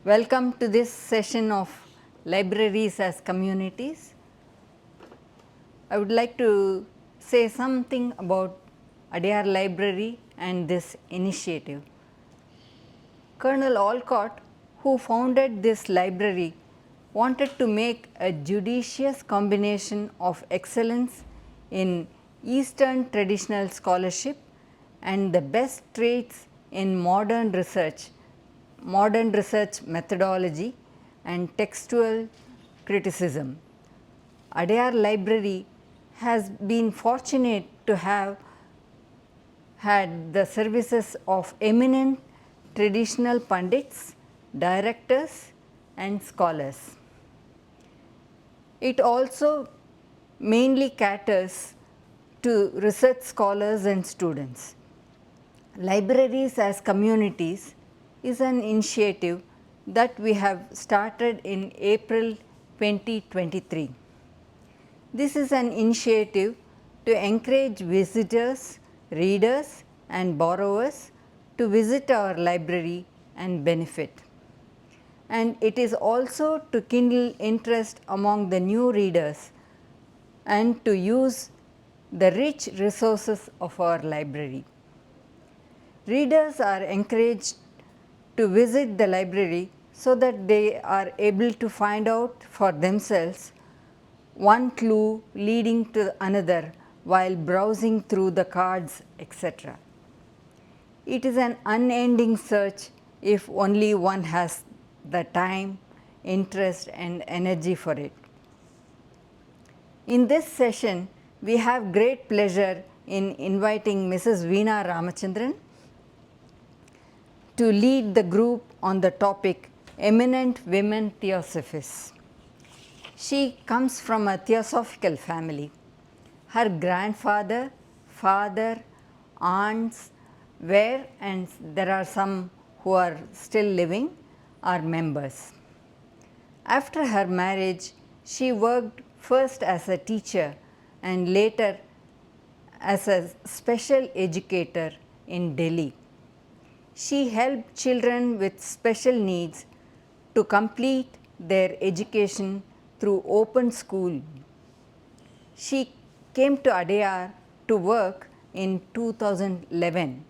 Welcome to this session of Libraries as Communities. I would like to say something about Adyar Library and this initiative. Colonel Olcott, who founded this library, wanted to make a judicious combination of excellence in Eastern traditional scholarship and the best traits in modern research methodology and textual criticism. Adyar Library has been fortunate to have had the services of eminent traditional pundits, directors and scholars. It also mainly caters to research scholars and students. Libraries as Communities is an initiative that we have started in April 2023. This is an initiative to encourage visitors, readers and borrowers to visit our library and benefit. And it is also to kindle interest among the new readers and to use the rich resources of our library. Readers are encouraged to visit the library so that they are able to find out for themselves one clue leading to another while browsing through the cards, etc. It is an unending search if only one has the time, interest and energy for it. In this session, we have great pleasure in inviting Mrs. Veena Ramachandran to lead the group on the topic Eminent Women Theosophists. She comes from a theosophical family. Her grandfather, father, aunts were, and there are some who are still living, are members. After her marriage, she worked first as a teacher and later as a special educator in Delhi. She helped children with special needs to complete their education through open school. She came to Adyar to work in 2011,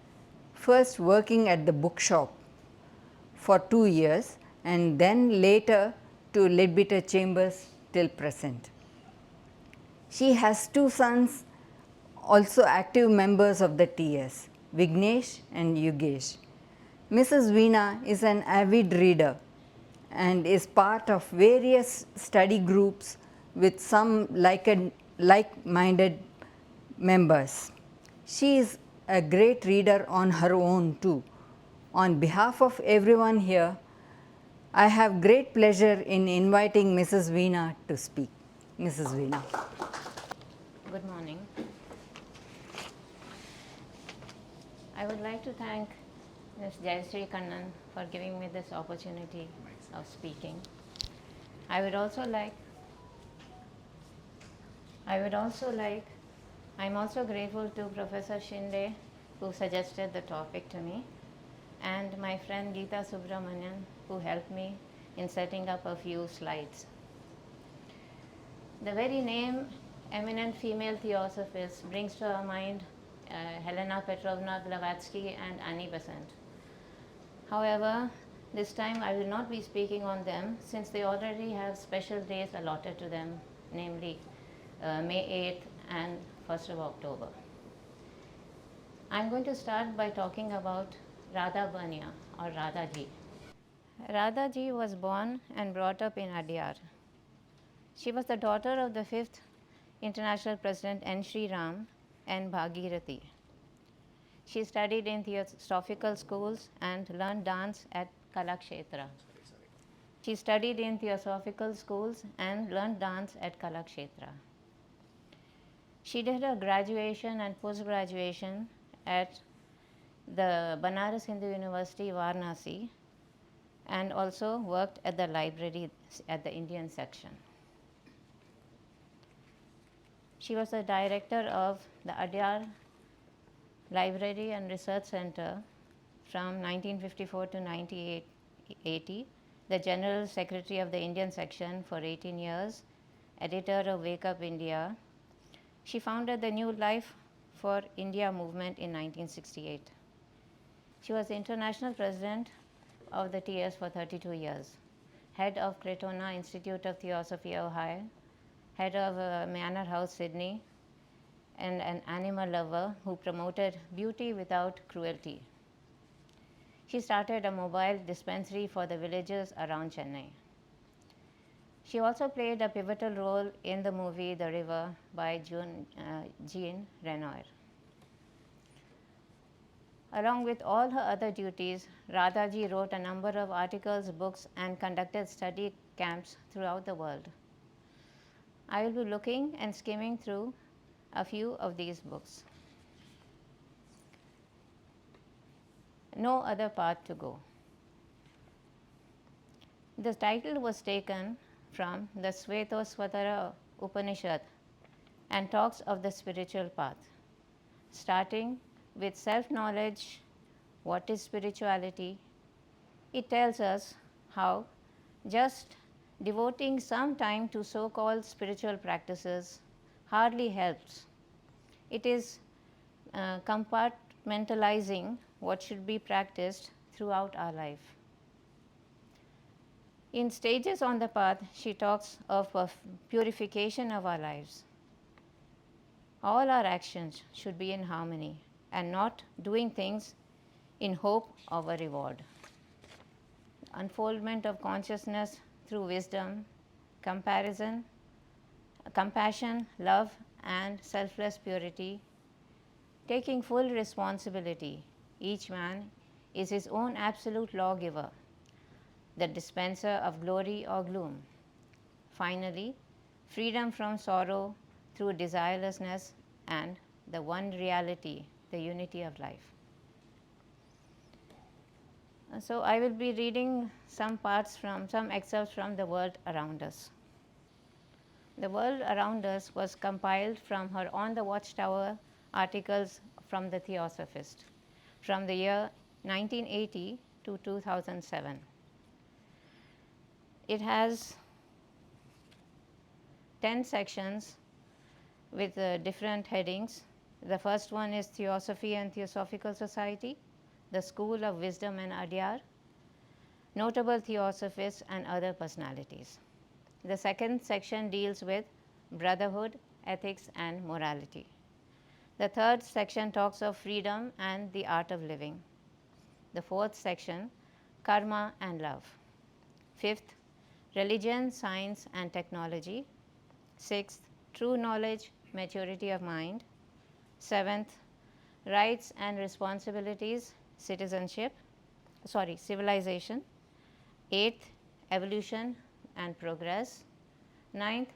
first working at the bookshop for 2 years and then later to Leadbeater Chambers till present. She has 2 sons, also active members of the TS, Vignesh and Yugesh. Mrs. Veena is an avid reader and is part of various study groups with some like-minded members. She is a great reader on her own too. On behalf of everyone here, I have great pleasure in inviting Mrs. Veena to speak. Mrs. Veena. Good morning. I would like to thank Ms Jaishree Kannan for giving me this opportunity of speaking. I would also like, I'm also grateful to Professor Shinde who suggested the topic to me, and my friend Geeta Subramanian who helped me in setting up a few slides. The very name Eminent Female Theosophists brings to our mind Helena Petrovna Blavatsky and Annie Besant. However, this time I will not be speaking on them since they already have special days allotted to them, namely May 8th and 1st of October. I'm going to start by talking about Radha Bania or Radha Ji. Radha Ji was born and brought up in Adyar. She was the daughter of the 5th International President N. Sri Ram and Bhagirathi. She studied in Theosophical schools and learned dance at Kalakshetra. She studied in Theosophical schools and learned dance at Kalakshetra. She did her graduation and post-graduation at the Banaras Hindu University, Varanasi, and also worked at the library at the Indian section. She was the director of the Adyar Library and Research Center from 1954 to 1980, the General Secretary of the Indian section for 18 years, editor of Wake Up India. She founded the New Life for India movement in 1968. She was international president of the TS for 32 years, head of Crotona Institute of Theosophy, Ohio, head of Manor House, Sydney, and an animal lover who promoted beauty without cruelty. She started a mobile dispensary for the villagers around Chennai. She also played a pivotal role in the movie The River by Jean Renoir. Along with all her other duties, Radhaji wrote a number of articles, books, and conducted study camps throughout the world. I will be looking and skimming through a few of these books. No Other Path to Go. The title was taken from the Svetosvatara Upanishad and talks of the spiritual path, starting with self-knowledge. What is spirituality? It tells us how just devoting some time to so-called spiritual practices hardly helps. It is compartmentalizing what should be practiced throughout our life. In Stages on the Path, she talks of purification of our lives. All our actions should be in harmony and not doing things in hope of a reward. Unfoldment of consciousness through wisdom, compassion, love, and selfless purity. Taking full responsibility. Each man is his own absolute lawgiver, the dispenser of glory or gloom. Finally, freedom from sorrow through desirelessness and the one reality, the unity of life. So I will be reading some excerpts from The World Around Us. The World Around Us was compiled from her On the Watchtower articles from the Theosophists from the year 1980 to 2007. It has 10 sections with different headings. The first one is Theosophy and Theosophical Society, the School of Wisdom and Adyar, notable Theosophists and other personalities. The second section deals with brotherhood, ethics, and morality. The third section talks of freedom and the art of living. The fourth section, karma and love. Fifth, religion, science, and technology. Sixth, true knowledge, maturity of mind. Seventh, rights and responsibilities, civilization. Eighth, evolution and progress. Ninth,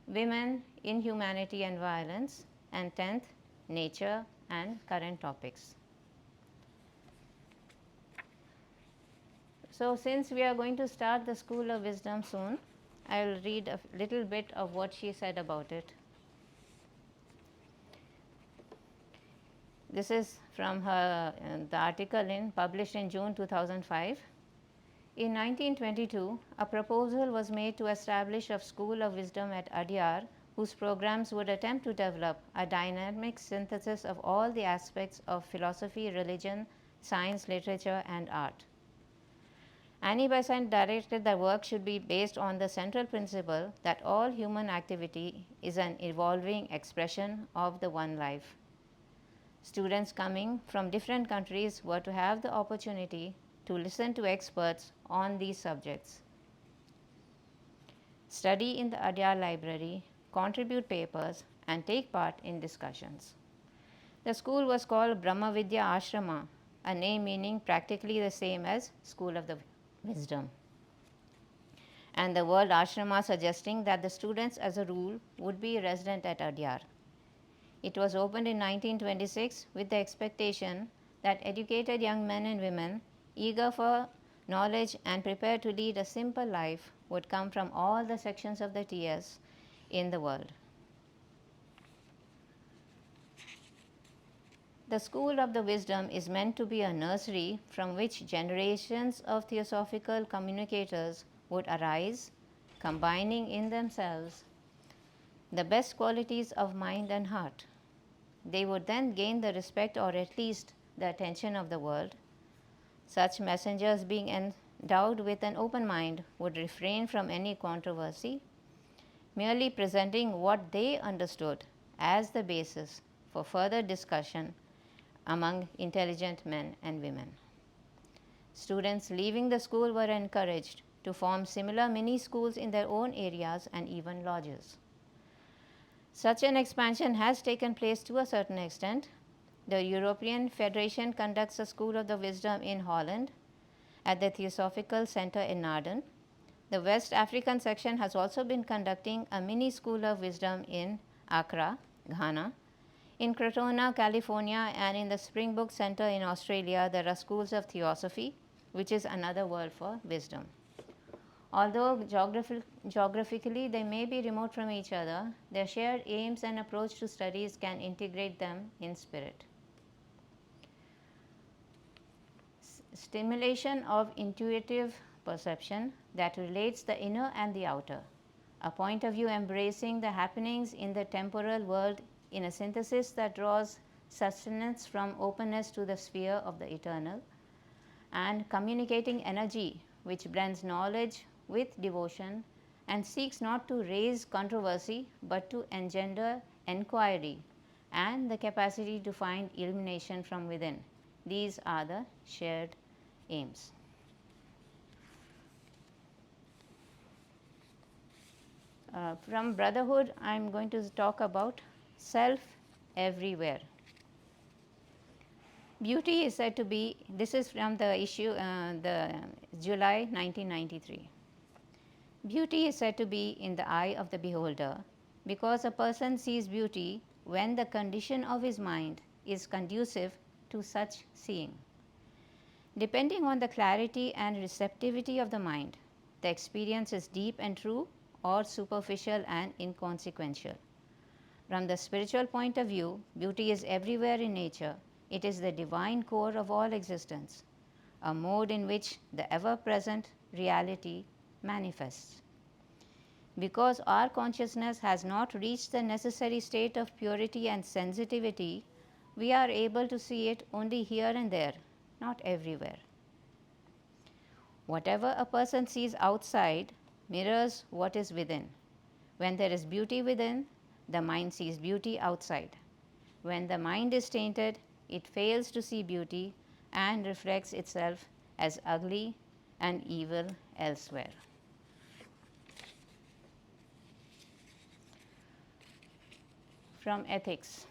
women, inhumanity and violence. And 10th, nature and current topics. So since we are going to start the School of Wisdom soon, I will read a little bit of what she said about it. This is from her the article published in June 2005. In 1922, a proposal was made to establish a School of Wisdom at Adyar, whose programs would attempt to develop a dynamic synthesis of all the aspects of philosophy, religion, science, literature, and art. Annie Besant directed that work should be based on the central principle that all human activity is an evolving expression of the one life. Students coming from different countries were to have the opportunity to listen to experts on these subjects, study in the Adyar library, contribute papers, and take part in discussions. The school was called Brahmavidya Ashrama, a name meaning practically the same as School of the Wisdom, and the word ashrama suggesting that the students as a rule would be resident at Adyar. It was opened in 1926 with the expectation that educated young men and women eager for knowledge and prepared to lead a simple life would come from all the sections of the TS in the world. The school of the wisdom is meant to be a nursery from which generations of theosophical communicators would arise, combining in themselves the best qualities of mind and heart. They would then gain the respect or at least the attention of the world. Such messengers, being endowed with an open mind, would refrain from any controversy, merely presenting what they understood as the basis for further discussion among intelligent men and women. Students leaving the school were encouraged to form similar mini schools in their own areas and even lodges. Such an expansion has taken place to a certain extent. The European Federation conducts a School of the Wisdom in Holland at the Theosophical Center in Naarden. The West African section has also been conducting a mini School of Wisdom in Accra, Ghana. In Crotona, California, and in the Springbok Center in Australia, there are schools of Theosophy, which is another word for wisdom. Although geographically they may be remote from each other, their shared aims and approach to studies can integrate them in spirit. Stimulation of intuitive perception that relates the inner and the outer, a point of view embracing the happenings in the temporal world in a synthesis that draws sustenance from openness to the sphere of the eternal, and communicating energy which blends knowledge with devotion and seeks not to raise controversy but to engender enquiry and the capacity to find illumination from within. These are the shared aims. From brotherhood, I am going to talk about self everywhere. Beauty is said to be, this is from the issue, the July 1993. Beauty is said to be in the eye of the beholder because a person sees beauty when the condition of his mind is conducive to such seeing. Depending on the clarity and receptivity of the mind, the experience is deep and true or superficial and inconsequential. From the spiritual point of view, beauty is everywhere in nature. It is the divine core of all existence, a mode in which the ever-present reality manifests. Because our consciousness has not reached the necessary state of purity and sensitivity, we are able to see it only here and there, not everywhere. Whatever a person sees outside mirrors what is within. When there is beauty within, the mind sees beauty outside. When the mind is tainted, it fails to see beauty and reflects itself as ugly and evil elsewhere. From ethics.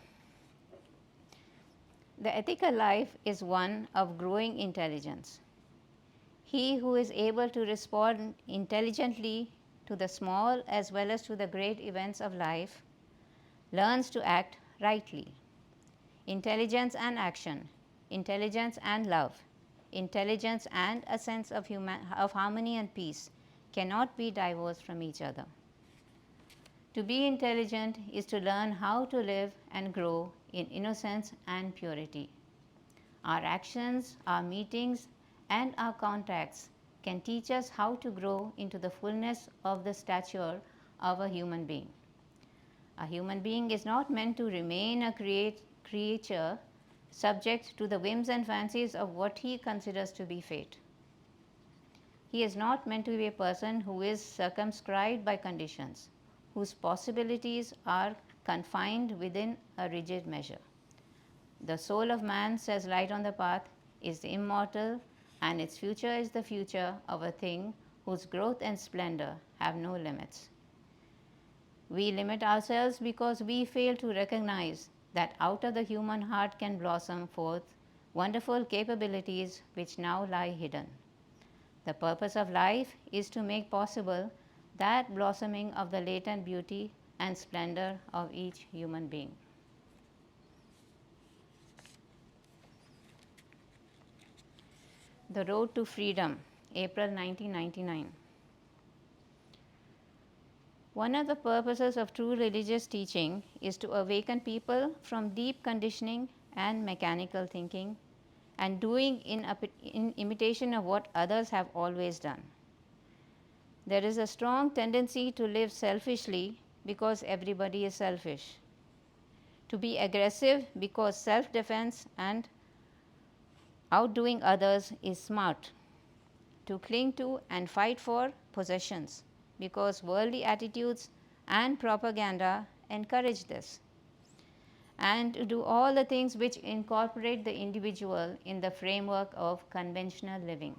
The ethical life is one of growing intelligence. He who is able to respond intelligently to the small as well as to the great events of life learns to act rightly. Intelligence and action, intelligence and love, intelligence and a sense of harmony and peace cannot be divorced from each other. To be intelligent is to learn how to live and grow in innocence and purity. Our actions, our meetings, and our contacts can teach us how to grow into the fullness of the stature of a human being. A human being is not meant to remain a creature subject to the whims and fancies of what he considers to be fate. He is not meant to be a person who is circumscribed by conditions, whose possibilities are confined within a rigid measure. The soul of man, says Light on the Path, is immortal, and its future is the future of a thing whose growth and splendor have no limits. We limit ourselves because we fail to recognize that out of the human heart can blossom forth wonderful capabilities which now lie hidden. The purpose of life is to make possible that blossoming of the latent beauty and splendor of each human being. The Road to Freedom, April 1999. One of the purposes of true religious teaching is to awaken people from deep conditioning and mechanical thinking, and doing in imitation of what others have always done. There is a strong tendency to live selfishly because everybody is selfish, to be aggressive because self-defense and outdoing others is smart, to cling to and fight for possessions because worldly attitudes and propaganda encourage this, and to do all the things which incorporate the individual in the framework of conventional living.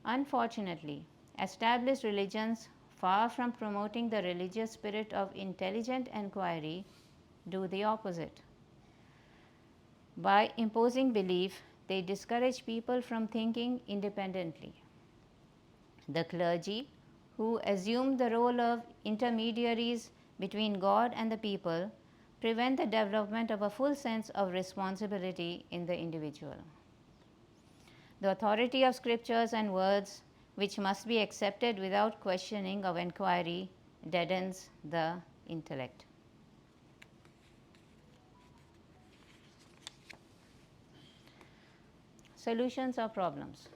Unfortunately, established religions, far from promoting the religious spirit of intelligent enquiry, do the opposite. By imposing belief, they discourage people from thinking independently. The clergy, who assume the role of intermediaries between God and the people, prevent the development of a full sense of responsibility in the individual. The authority of scriptures and words, which must be accepted without questioning of inquiry, deadens the intellect. Solutions or problems.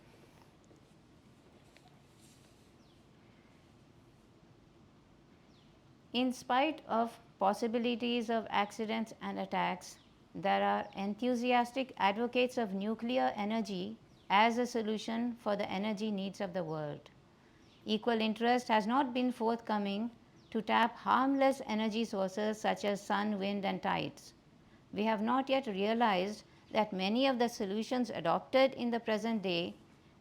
In spite of possibilities of accidents and attacks, there are enthusiastic advocates of nuclear energy as a solution for the energy needs of the world. Equal interest has not been forthcoming to tap harmless energy sources such as sun, wind, and tides. We have not yet realized that many of the solutions adopted in the present day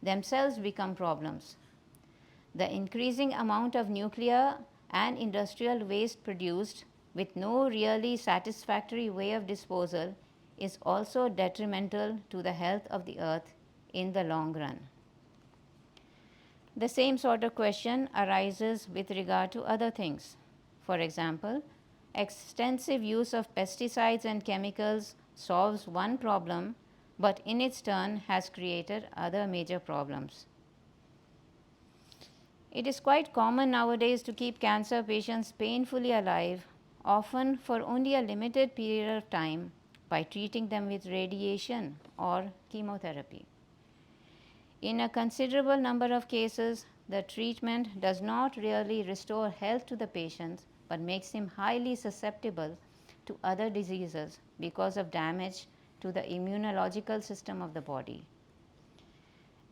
themselves become problems. The increasing amount of nuclear and industrial waste produced with no really satisfactory way of disposal is also detrimental to the health of the earth in the long run. The same sort of question arises with regard to other things. For example, extensive use of pesticides and chemicals solves one problem, but in its turn has created other major problems. It is quite common nowadays to keep cancer patients painfully alive, often for only a limited period of time, by treating them with radiation or chemotherapy. In a considerable number of cases, the treatment does not really restore health to the patient, but makes him highly susceptible to other diseases because of damage to the immunological system of the body.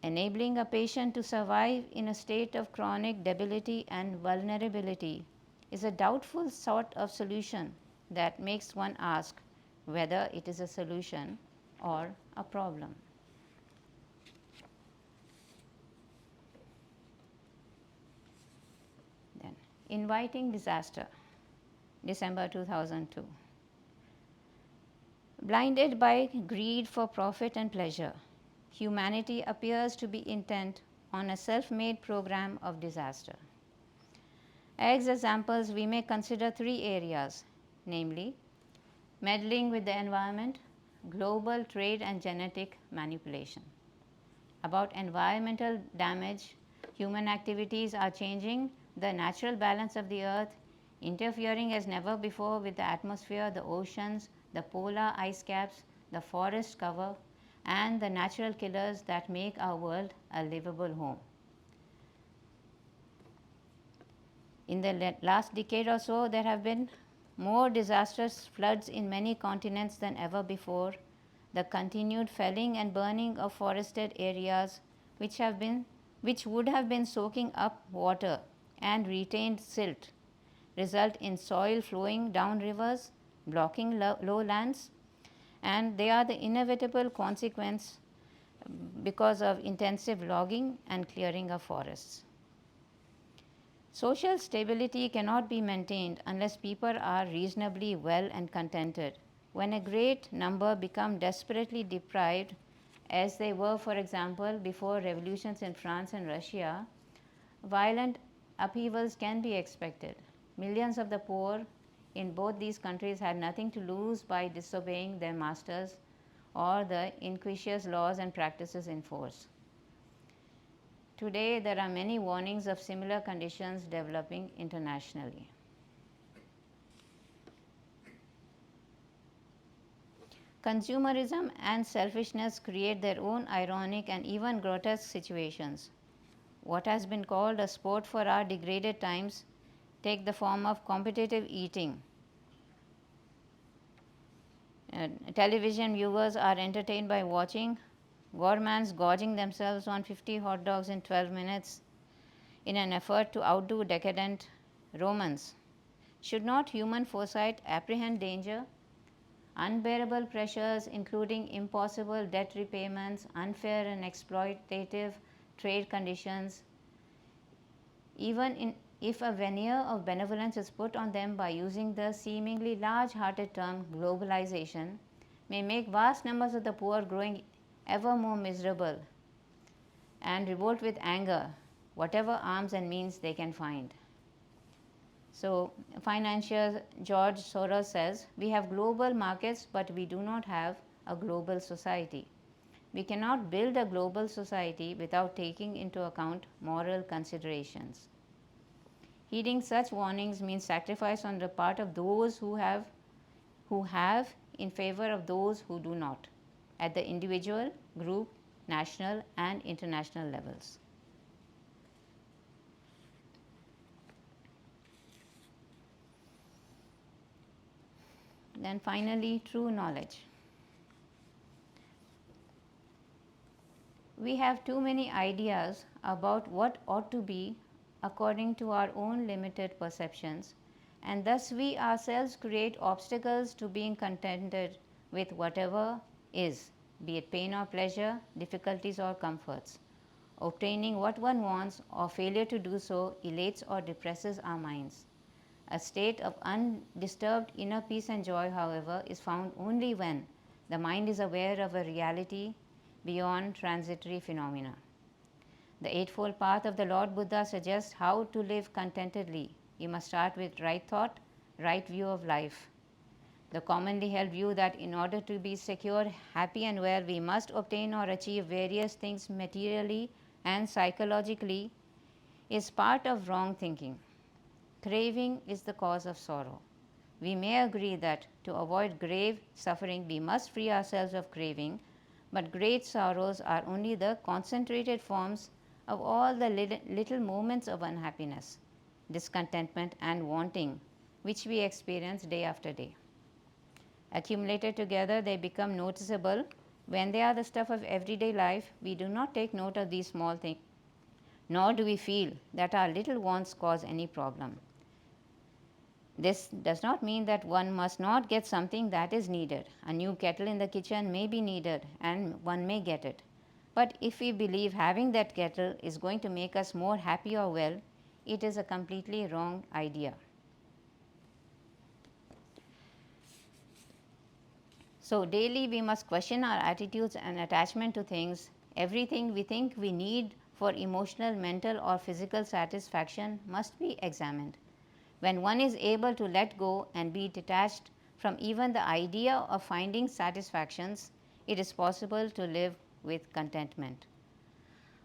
Enabling a patient to survive in a state of chronic debility and vulnerability is a doubtful sort of solution that makes one ask whether it is a solution or a problem. Then, inviting disaster, December 2002. Blinded by greed for profit and pleasure, humanity appears to be intent on a self-made program of disaster. As examples, we may consider three areas, namely meddling with the environment, global trade, and genetic manipulation. About environmental damage, human activities are changing the natural balance of the earth, interfering as never before with the atmosphere, the oceans, the polar ice caps, the forest cover, and the natural killers that make our world a livable home. In the last decade or so, there have been more disastrous floods in many continents than ever before. The continued felling and burning of forested areas, which would have been soaking up water and retained silt, result in soil flowing down rivers, blocking lowlands, and they are the inevitable consequence because of intensive logging and clearing of forests. Social stability cannot be maintained unless people are reasonably well and contented. When a great number become desperately deprived, as they were, for example, before revolutions in France and Russia, violent upheavals can be expected. Millions of the poor in both these countries had nothing to lose by disobeying their masters or the iniquitous laws and practices in force. Today, there are many warnings of similar conditions developing internationally. Consumerism and selfishness create their own ironic and even grotesque situations. What has been called a sport for our degraded times take the form of competitive eating. Television viewers are entertained by watching gourmands gorging themselves on 50 hot dogs in 12 minutes in an effort to outdo decadent Romans. Should not human foresight apprehend danger? Unbearable pressures, including impossible debt repayments, unfair and exploitative trade conditions, if a veneer of benevolence is put on them by using the seemingly large-hearted term globalization, may make vast numbers of the poor growing ever more miserable and revolt with anger, whatever arms and means they can find. So, financier George Soros says, we have global markets, but we do not have a global society. We cannot build a global society without taking into account moral considerations. Heeding such warnings means sacrifice on the part of those who have in favor of those who do not, at the individual, group, national and international levels. Then finally, true knowledge. We have too many ideas about what ought to be according to our own limited perceptions, and thus we ourselves create obstacles to being contented with whatever is, be it pain or pleasure, difficulties or comforts. Obtaining what one wants or failure to do so elates or depresses our minds. A state of undisturbed inner peace and joy, however, is found only when the mind is aware of a reality beyond transitory phenomena. The Eightfold Path of the Lord Buddha suggests how to live contentedly. You must start with right thought, right view of life. The commonly held view that in order to be secure, happy and well, we must obtain or achieve various things materially and psychologically is part of wrong thinking. Craving is the cause of sorrow. We may agree that to avoid grave suffering, we must free ourselves of craving, but great sorrows are only the concentrated forms of all the little moments of unhappiness, discontentment, and wanting which we experience day after day. Accumulated together, they become noticeable. When they are the stuff of everyday life, we do not take note of these small things, nor do we feel that our little wants cause any problem. This does not mean that one must not get something that is needed. A new kettle in the kitchen may be needed and one may get it. But if we believe having that kettle is going to make us more happy or well, it is a completely wrong idea. So, daily we must question our attitudes and attachment to things. Everything we think we need for emotional, mental, or physical satisfaction must be examined. When one is able to let go and be detached from even the idea of finding satisfactions, it is possible to live with contentment.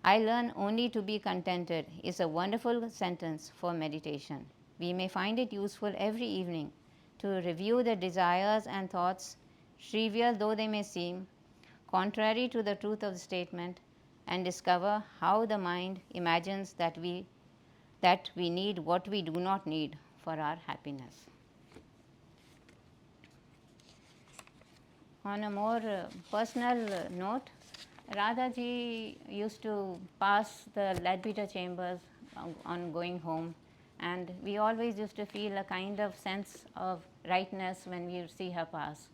I learn only to be contented is a wonderful sentence for meditation. We may find it useful every evening to review the desires and thoughts, trivial though they may seem, contrary to the truth of the statement, and discover how the mind imagines that we need what we do not need for our happiness. On a more personal note, Radhaji used to pass the Leadbeater chambers on going home, and we always used to feel a kind of sense of rightness when we see her pass.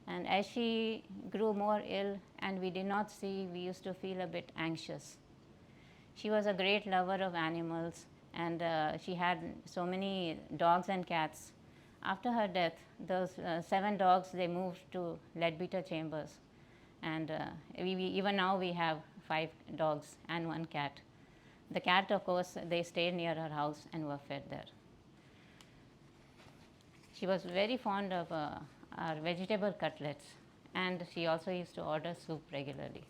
And as she grew more ill and we did not see, we used to feel a bit anxious. She was a great lover of animals, and she had so many dogs and cats. After her death, those 7 dogs, they moved to Leadbeater Chambers, and even now we have 5 dogs and 1 cat. The cat, of course, they stayed near her house and were fed there. She was very fond of our vegetable cutlets, and she also used to order soup regularly.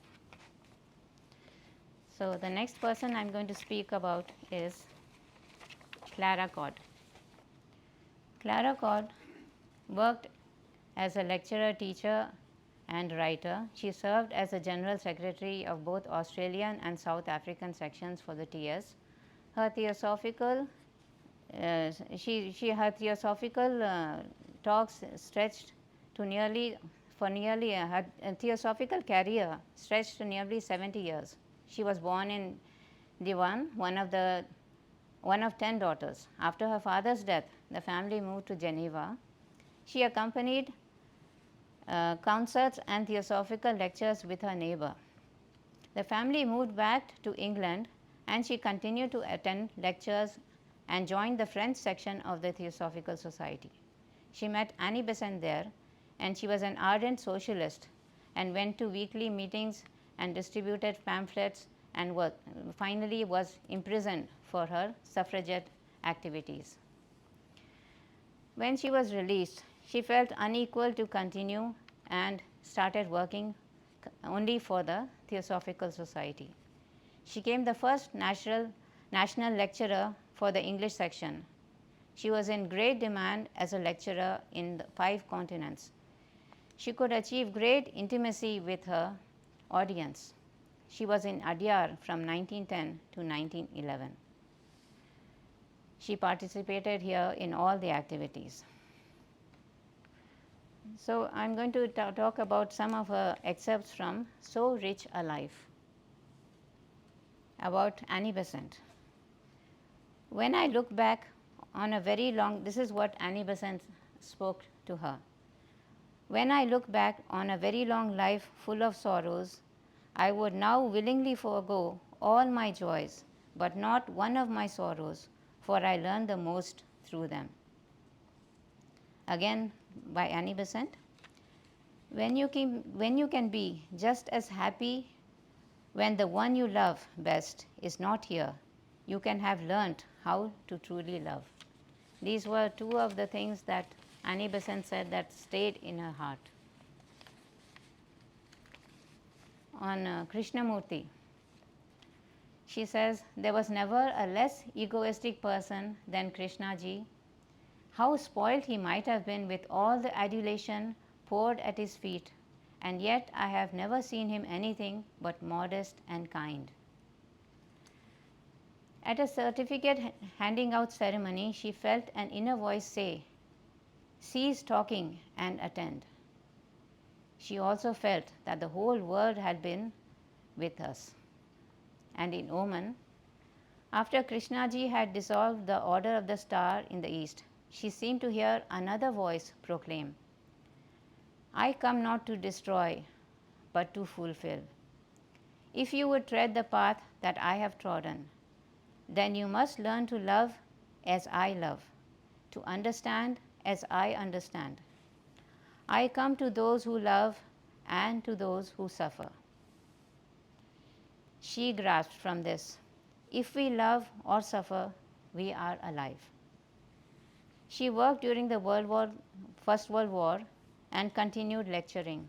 So, the next person I am going to speak about is Clara Codd. Clara Codd worked as a lecturer teacher and writer. She served as the General Secretary of both Australian and South African sections for the TS. Her theosophical her theosophical talks stretched to nearly her theosophical career stretched to nearly 70 years. She was born in Divan, one of 10 daughters. After her father's death, the family moved to Geneva. She accompanied concerts and theosophical lectures with her neighbor. The family moved back to England and she continued to attend lectures and joined the French section of the Theosophical Society. She met Annie Besant there, and she was an ardent socialist and went to weekly meetings and distributed pamphlets and finally was imprisoned for her suffragette activities. When she was released, she felt unequal to continue and started working only for the Theosophical Society. She became the first national lecturer for the English section. She was in great demand as a lecturer in the 5 continents. She could achieve great intimacy with her audience. She was in Adyar from 1910 to 1911. She participated here in all the activities. So, I am going to talk about some of her excerpts from So Rich a Life. About Annie Besant. When I look back on a very long, this is what Annie Besant spoke to her. When I look back on a very long life full of sorrows, I would now willingly forego all my joys, but not one of my sorrows, for I learned the most through them. Again by Annie Besant. When you can be just as happy when the one you love best is not here, you can have learnt how to truly love. These were 2 of the things that Annie Besant said that stayed in her heart. On Krishnamurti, she says, there was never a less egoistic person than Krishnaji. How spoiled he might have been with all the adulation poured at his feet, and yet I have never seen him anything but modest and kind. At a certificate handing out ceremony, she felt an inner voice say, cease talking and attend. She also felt that the whole world had been with us. And in Oman, after Krishnaji had dissolved the order of the star in the east, she seemed to hear another voice proclaim, I come not to destroy, but to fulfill. If you would tread the path that I have trodden, then you must learn to love as I love, to understand as I understand. I come to those who love and to those who suffer. She grasped from this, if we love or suffer, we are alive. She worked during the First World War and continued lecturing.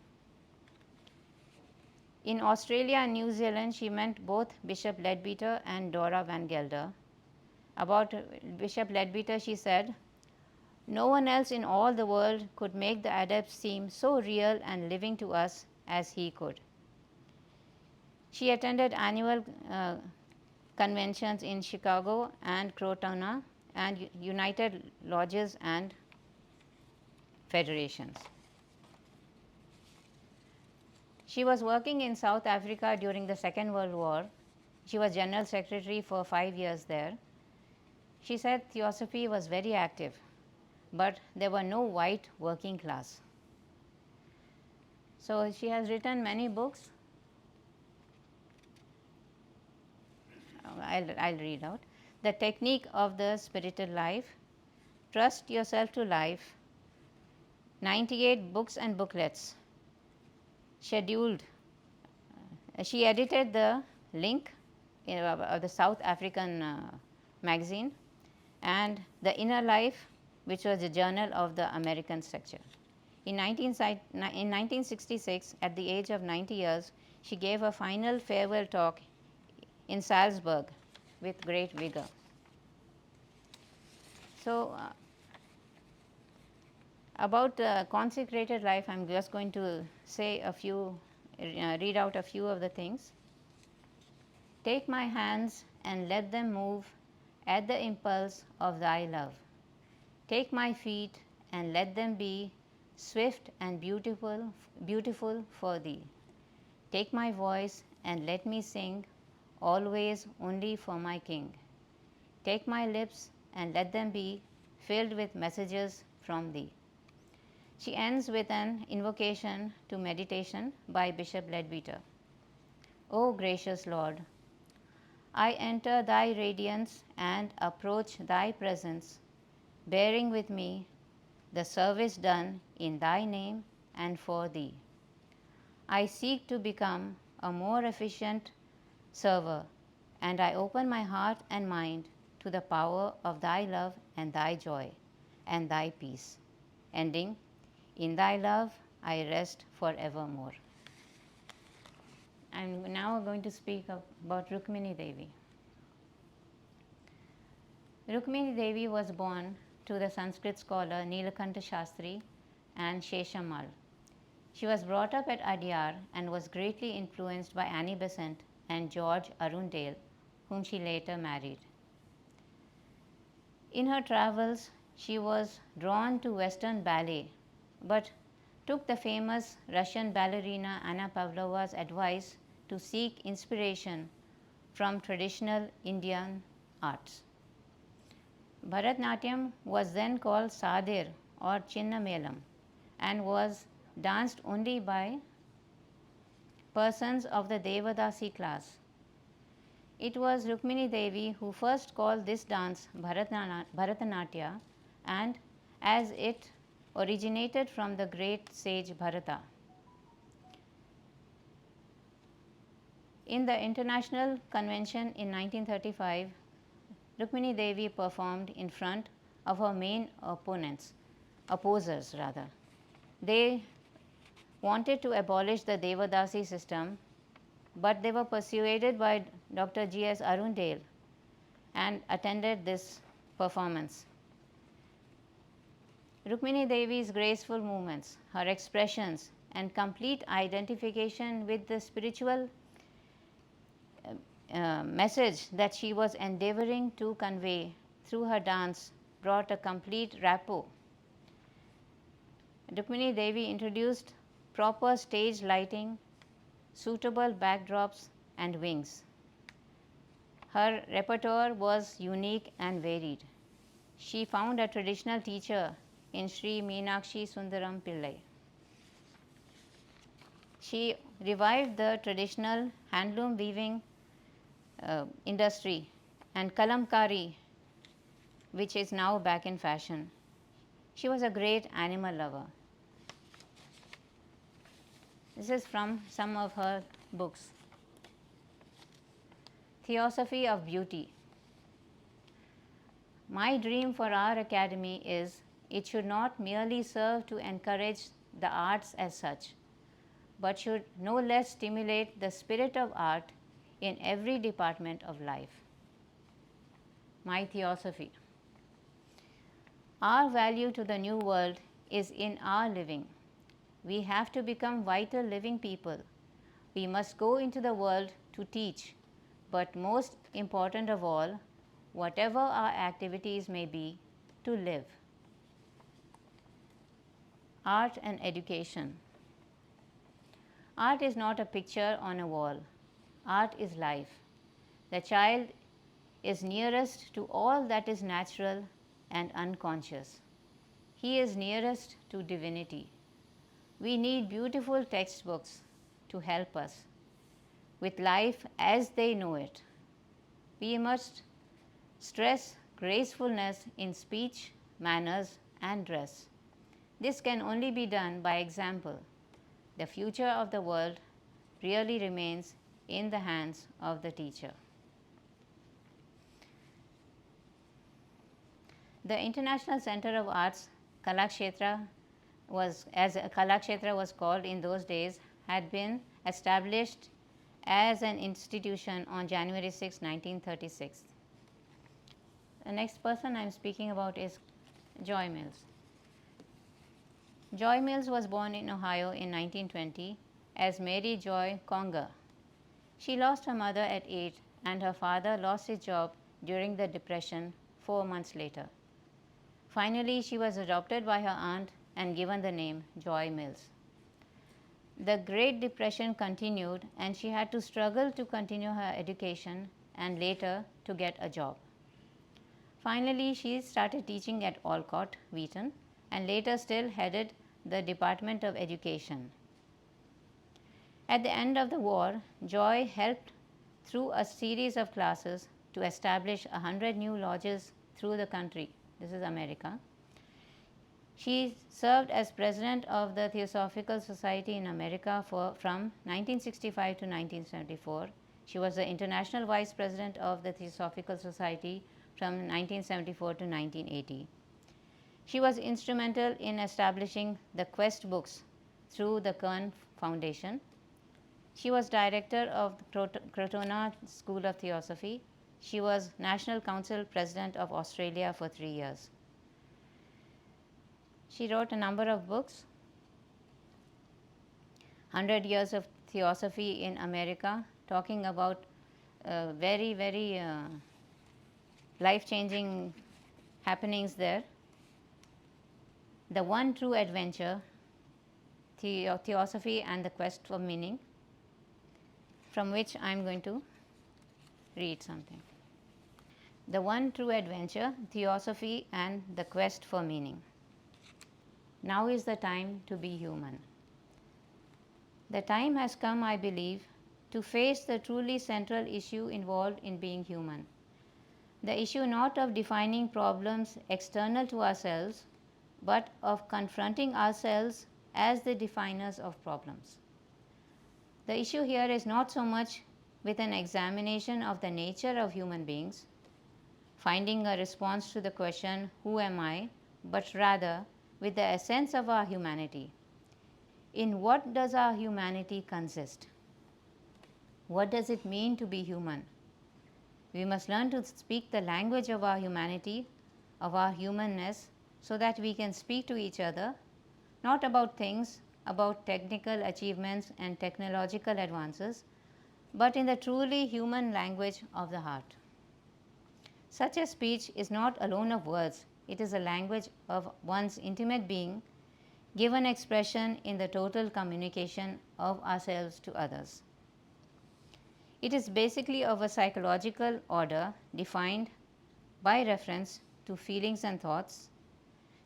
In Australia and New Zealand, she met both Bishop Leadbeater and Dora Van Gelder. About Bishop Leadbeater, she said, no one else in all the world could make the adepts seem so real and living to us as he could. She attended annual conventions in Chicago and Crotona and united lodges and federations. She was working in South Africa during the Second World War. She was General Secretary for 5 years there. She said Theosophy was very active, but there were no white working class. So she has written many books. I'll read out. The Technique of the Spirited Life, Trust Yourself to Life, 98 books and booklets, scheduled. She edited the Link of the South African magazine, and The Inner Life, which was a journal of the American sector. In 1966, at the age of 90 years, she gave a final farewell talk in Salzburg with great vigor. So, About consecrated life, I am just going to say a few, read out a few of the things. Take my hands and let them move at the impulse of thy love. Take my feet and let them be swift and beautiful, beautiful for thee. Take my voice and let me sing always only for my King. Take my lips and let them be filled with messages from thee. She ends with an invocation to meditation by Bishop Leadbeater. O gracious Lord, I enter thy radiance and approach thy presence, bearing with me the service done in thy name and for thee. I seek to become a more efficient server, and I open my heart and mind to the power of thy love and thy joy and thy peace. Ending, in thy love I rest forevermore. I am now going to speak about Rukmini Devi. Rukmini Devi was born to the Sanskrit scholar Nilakanta Shastri and Sheshamal. She was brought up at Adyar and was greatly influenced by Annie Besant and George Arundale, whom she later married. In her travels, she was drawn to Western ballet, but took the famous Russian ballerina Anna Pavlova's advice to seek inspiration from traditional Indian arts. Bharatnatyam was then called Sadir or Chinnamelam and was danced only by persons of the Devadasi class. It was Rukmini Devi who first called this dance Bharatanatyam, and as it originated from the great sage Bharata. In the International Convention in 1935, Rukmini Devi performed in front of her main opposers. They wanted to abolish the Devadasi system, but they were persuaded by Dr. G.S. Arundale and attended this performance. Rukmini Devi's graceful movements, her expressions, and complete identification with the spiritual message that she was endeavoring to convey through her dance brought a complete rapport. Rukmini Devi introduced proper stage lighting, suitable backdrops, and wings. Her repertoire was unique and varied. She found a traditional teacher in Sri Meenakshi Sundaram Pillai. She revived the traditional handloom weaving industry and kalamkari, which is now back in fashion. She was a great animal lover. This is from some of her books. Theosophy of Beauty. My dream for our academy is it should not merely serve to encourage the arts as such, but should no less stimulate the spirit of art in every department of life. My theosophy. Our value to the new world is in our living. We have to become vital living people. We must go into the world to teach, but most important of all, whatever our activities may be, to live. Art and education. Art is not a picture on a wall. Art is life. The child is nearest to all that is natural and unconscious. He is nearest to divinity. We need beautiful textbooks to help us with life as they know it. We must stress gracefulness in speech, manners, and dress. This can only be done by example. The future of the world really remains in the hands of the teacher. The International Center of Arts, Kalakshetra, as Kalakshetra was called in those days, had been established as an institution on January 6, 1936. The next person I am speaking about is Joy Mills. Joy Mills was born in Ohio in 1920 as Mary Joy Conger. She lost her mother at 8 and her father lost his job during the Depression 4 months later. Finally, she was adopted by her aunt and given the name Joy Mills. The Great Depression continued and she had to struggle to continue her education and later to get a job. Finally, she started teaching at Olcott, Wheaton, and later still headed the Department of Education. At the end of the war, Joy helped through a series of classes to establish 100 new lodges through the country. This is America. She served as president of the Theosophical Society in America from 1965 to 1974. She was the international vice president of the Theosophical Society from 1974 to 1980. She was instrumental in establishing the Quest books through the Kern Foundation. She was director of the Crotona School of Theosophy. She was National Council President of Australia for 3 years. She wrote a number of books. 100 Years of Theosophy in America, talking about very, very life-changing happenings there. The One True Adventure, Theosophy and the Quest for Meaning, from which I am going to read something. The One True Adventure, Theosophy and the Quest for Meaning. Now is the time to be human. The time has come, I believe, to face the truly central issue involved in being human. The issue not of defining problems external to ourselves, but of confronting ourselves as the definers of problems. The issue here is not so much with an examination of the nature of human beings, finding a response to the question, who am I, but rather with the essence of our humanity. In what does our humanity consist? What does it mean to be human? We must learn to speak the language of our humanity, of our humanness, so that we can speak to each other, not about things, about technical achievements and technological advances, but in the truly human language of the heart. Such a speech is not alone of words, it is a language of one's intimate being, given expression in the total communication of ourselves to others. It is basically of a psychological order defined by reference to feelings and thoughts,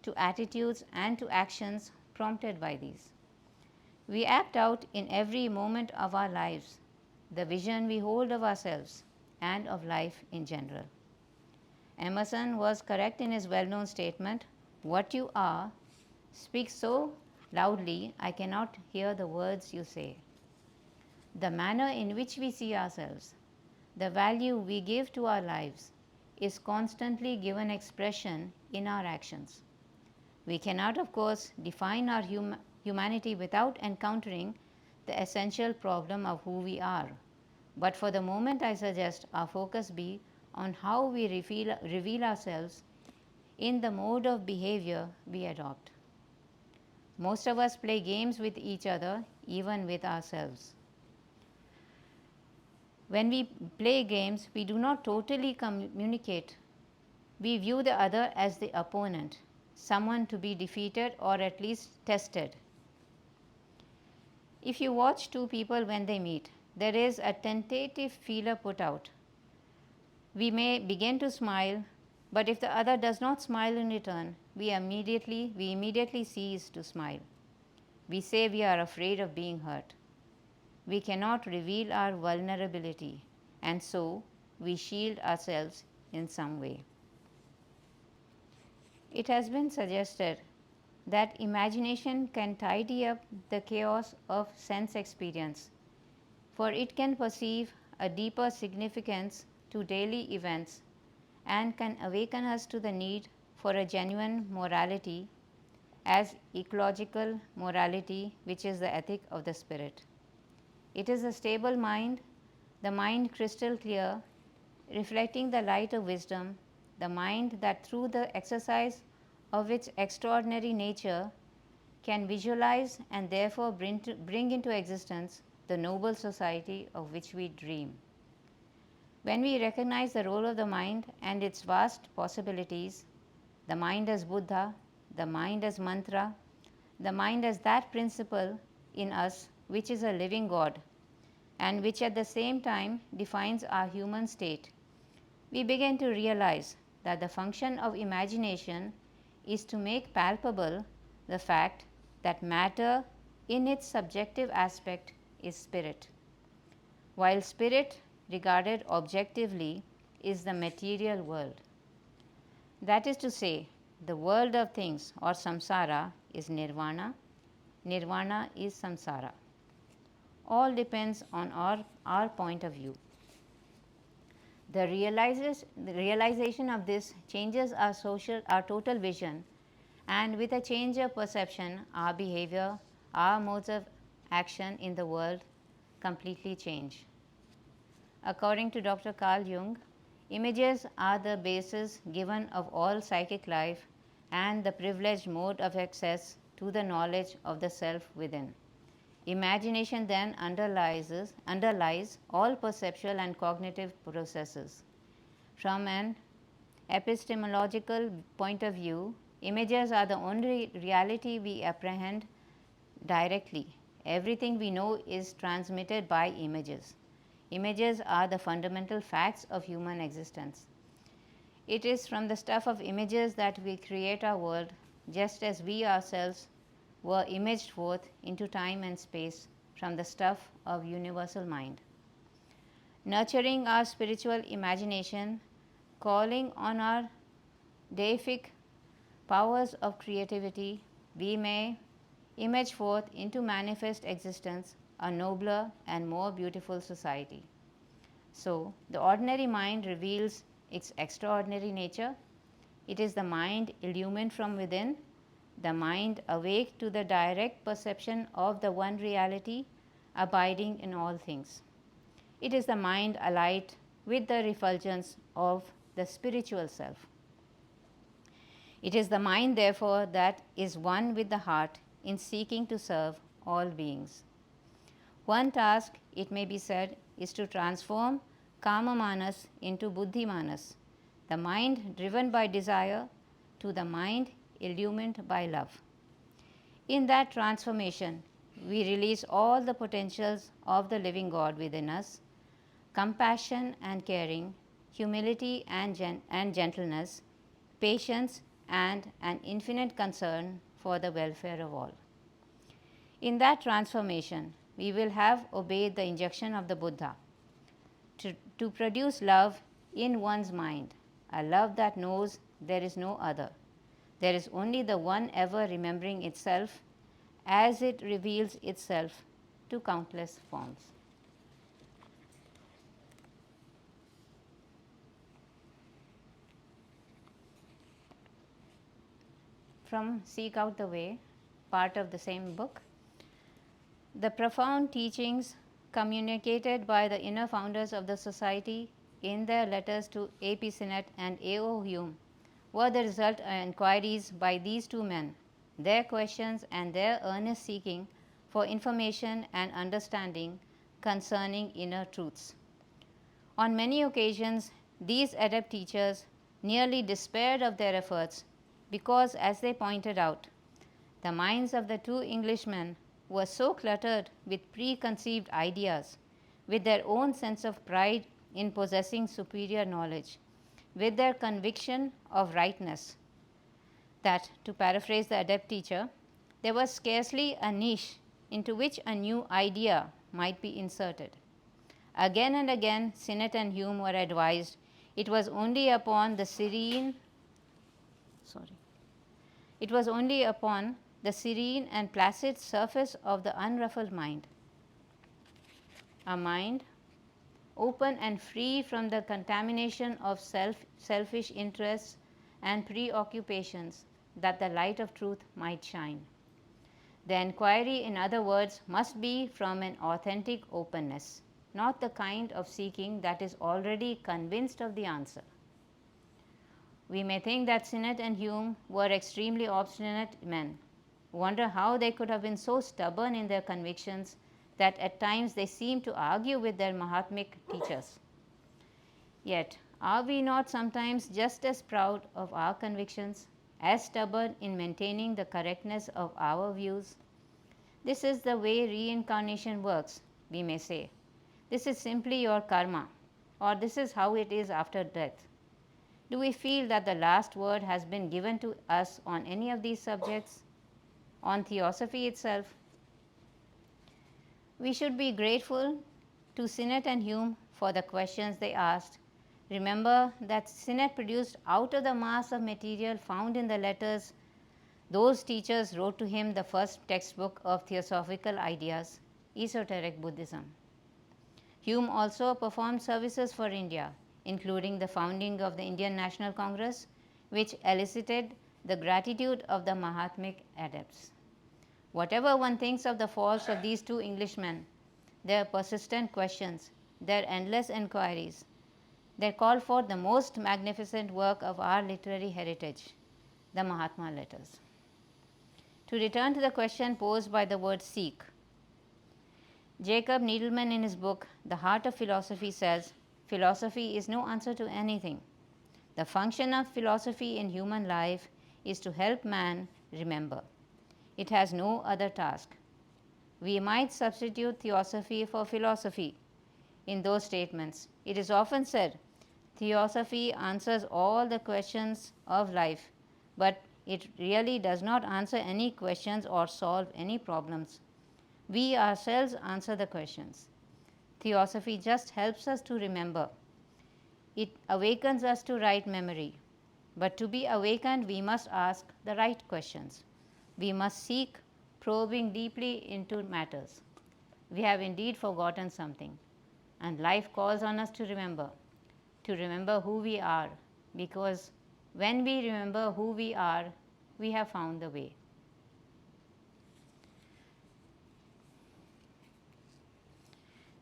to attitudes and to actions prompted by these. We act out in every moment of our lives the vision we hold of ourselves and of life in general. Emerson was correct in his well-known statement, "What you are speaks so loudly I cannot hear the words you say." The manner in which we see ourselves, the value we give to our lives, is constantly given expression in our actions. We cannot, of course, define our humanity without encountering the essential problem of who we are. But for the moment, I suggest our focus be on how we reveal ourselves in the mode of behavior we adopt. Most of us play games with each other, even with ourselves. When we play games, we do not totally communicate. We view the other as the opponent, someone to be defeated or at least tested. If you watch two people when they meet, there is a tentative feeler put out. We may begin to smile, but if the other does not smile in return, we immediately cease to smile. We say we are afraid of being hurt. We cannot reveal our vulnerability, and so we shield ourselves in some way. It has been suggested that imagination can tidy up the chaos of sense experience, for it can perceive a deeper significance to daily events and can awaken us to the need for a genuine morality as ecological morality, which is the ethic of the spirit. It is a stable mind, the mind crystal clear, reflecting the light of wisdom, the mind that through the exercise of its extraordinary nature can visualize and therefore bring into existence the noble society of which we dream. When we recognize the role of the mind and its vast possibilities, the mind as Buddha, the mind as mantra, the mind as that principle in us which is a living God and which at the same time defines our human state, we begin to realize that the function of imagination is to make palpable the fact that matter in its subjective aspect is spirit, while spirit regarded objectively is the material world. That is to say, the world of things or samsara is nirvana, nirvana is samsara. All depends on our point of view. The realization of this changes our total vision, and with a change of perception, our behavior, our modes of action in the world completely change. According to Dr. Carl Jung, images are the basis given of all psychic life and the privileged mode of access to the knowledge of the self within. Imagination then underlies all perceptual and cognitive processes. From an epistemological point of view, images are the only reality we apprehend directly. Everything we know is transmitted by images. Images are the fundamental facts of human existence. It is from the stuff of images that we create our world, just as we ourselves were imaged forth into time and space from the stuff of universal mind. Nurturing our spiritual imagination, calling on our deific powers of creativity, we may image forth into manifest existence a nobler and more beautiful society. So, the ordinary mind reveals its extraordinary nature. It is the mind illumined from within, the mind awake to the direct perception of the one reality abiding in all things. It is the mind alight with the refulgence of the spiritual self. It is the mind, therefore, that is one with the heart in seeking to serve all beings. One task, it may be said, is to transform Kama Manas into Buddhi Manas, the mind driven by desire to the mind illumined by love. In that transformation, we release all the potentials of the living God within us: compassion and caring, humility and gentleness, patience, and an infinite concern for the welfare of all. In that transformation, we will have obeyed the injunction of the Buddha to produce love in one's mind, a love that knows there is no other. There is only the one ever remembering itself as it reveals itself to countless forms. From Seek Out the Way, part of the same book. The profound teachings communicated by the inner founders of the society in their letters to A.P. Sinnett and A.O. Hume were the result of inquiries by these two men, their questions and their earnest seeking for information and understanding concerning inner truths. On many occasions, these adept teachers nearly despaired of their efforts because, as they pointed out, the minds of the two Englishmen were so cluttered with preconceived ideas, with their own sense of pride in possessing superior knowledge, with their conviction of rightness, that, to paraphrase the adept teacher, there was scarcely a niche into which a new idea might be inserted. Again and again, Sinnett and Hume were advised it was only upon the serene and placid surface of the unruffled mind, a mind open and free from the contamination of selfish interests and preoccupations, that the light of truth might shine. The inquiry, in other words, must be from an authentic openness, not the kind of seeking that is already convinced of the answer. We may think that Sinnett and Hume were extremely obstinate men, wonder how they could have been so stubborn in their convictions that at times they seemed to argue with their Mahatmic teachers. Yet, are we not sometimes just as proud of our convictions, as stubborn in maintaining the correctness of our views? This is the way reincarnation works, we may say. This is simply your karma, or this is how it is after death. Do we feel that the last word has been given to us on any of these subjects? On theosophy itself? We should be grateful to Sinnett and Hume for the questions they asked. Remember that Sinnett produced out of the mass of material found in the letters those teachers wrote to him the first textbook of theosophical ideas, esoteric Buddhism. Hume also performed services for India, including the founding of the Indian National Congress, which elicited the gratitude of the Mahatmic adepts. Whatever one thinks of the faults of these two Englishmen, their persistent questions, their endless inquiries, they call forth the most magnificent work of our literary heritage, the Mahatma Letters. To return to the question posed by the word seek, Jacob Needleman in his book The Heart of Philosophy says, philosophy is no answer to anything. The function of philosophy in human life is to help man remember. It has no other task. We might substitute theosophy for philosophy in those statements. It is often said, theosophy answers all the questions of life, but it really does not answer any questions or solve any problems. We ourselves answer the questions. Theosophy just helps us to remember. It awakens us to right memory. But to be awakened, we must ask the right questions. We must seek, probing deeply into matters. We have indeed forgotten something, and life calls on us to remember who we are, because when we remember who we are, we have found the way.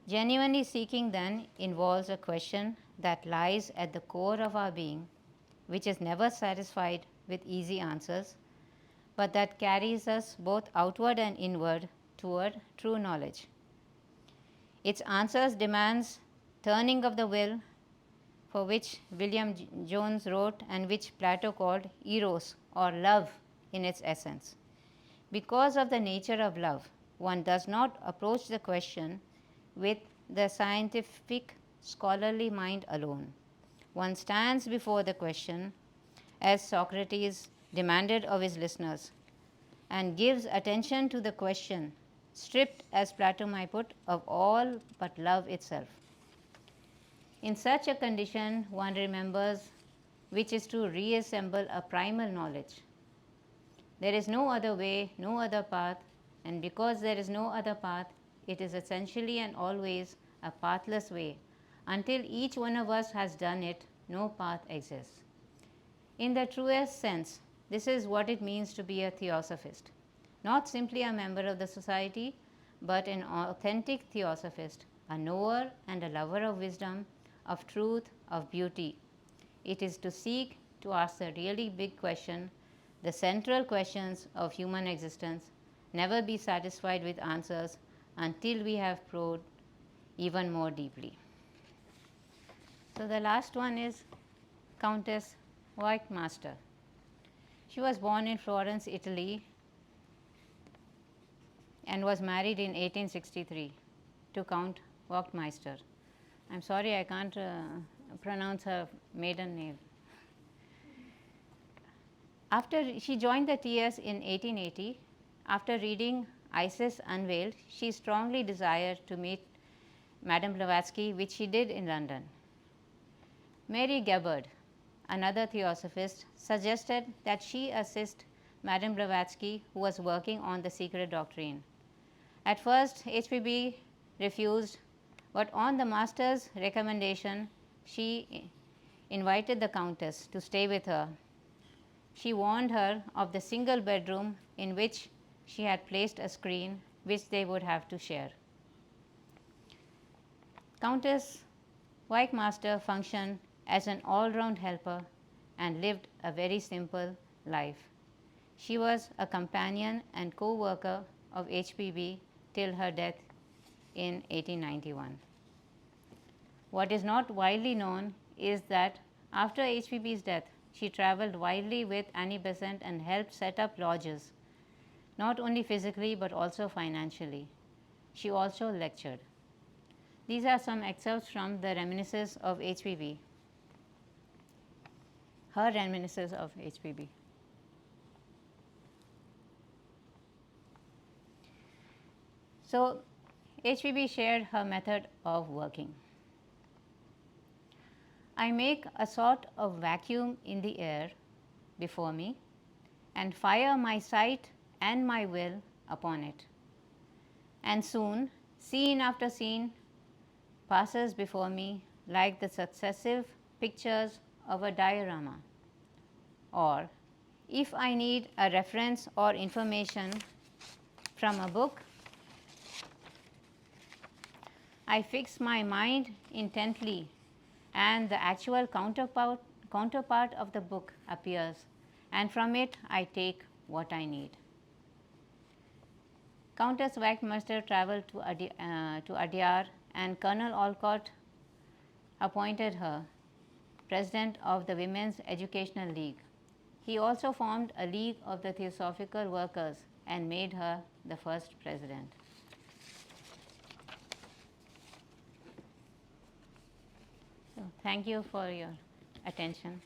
Genuinely seeking then involves a question that lies at the core of our being, which is never satisfied with easy answers, but that carries us both outward and inward toward true knowledge. Its answers demands turning of the will, for which William Jones wrote and which Plato called eros, or love in its essence. Because of the nature of love, one does not approach the question with the scientific, scholarly mind alone. One stands before the question, as Socrates demanded of his listeners, and gives attention to the question, stripped, as Plato might put, of all but love itself. In such a condition, one remembers, which is to reassemble a primal knowledge. There is no other way, no other path, and because there is no other path, it is essentially and always a pathless way. Until each one of us has done it, no path exists. In the truest sense, this is what it means to be a theosophist. Not simply a member of the society, but an authentic theosophist, a knower and a lover of wisdom, of truth, of beauty. It is to seek to ask the really big question, the central questions of human existence, never be satisfied with answers until we have probed even more deeply. So the last one is Countess Whitemaster. She was born in Florence, Italy, and was married in 1863 to Count Wachtmeister. I'm sorry I can't pronounce her maiden name. After she joined the TS in 1880, after reading Isis Unveiled, she strongly desired to meet Madame Blavatsky, which she did in London. Mary Gabbard, another theosophist, suggested that she assist Madame Blavatsky, who was working on the secret doctrine. At first, HPB refused, but on the master's recommendation, she invited the Countess to stay with her. She warned her of the single bedroom in which she had placed a screen which they would have to share. Countess Whitemaster functioned as an all-round helper and lived a very simple life. She was a companion and co-worker of HPB till her death in 1891. What is not widely known is that after HPB's death, she travelled widely with Annie Besant and helped set up lodges, not only physically but also financially. She also lectured. These are some excerpts from the reminiscences of HPB, her reminiscences of HPB. So, HPB shared her method of working. I make a sort of vacuum in the air before me and fire my sight and my will upon it. And soon, scene after scene passes before me like the successive pictures of a diorama. Or, if I need a reference or information from a book, I fix my mind intently and the actual counterpart of the book appears, and from it I take what I need. Countess Wagmeister travelled to Adyar, and Colonel Olcott appointed her president of the Women's Educational League. He also formed a league of the Theosophical Workers and made her the first president. So, thank you for your attention.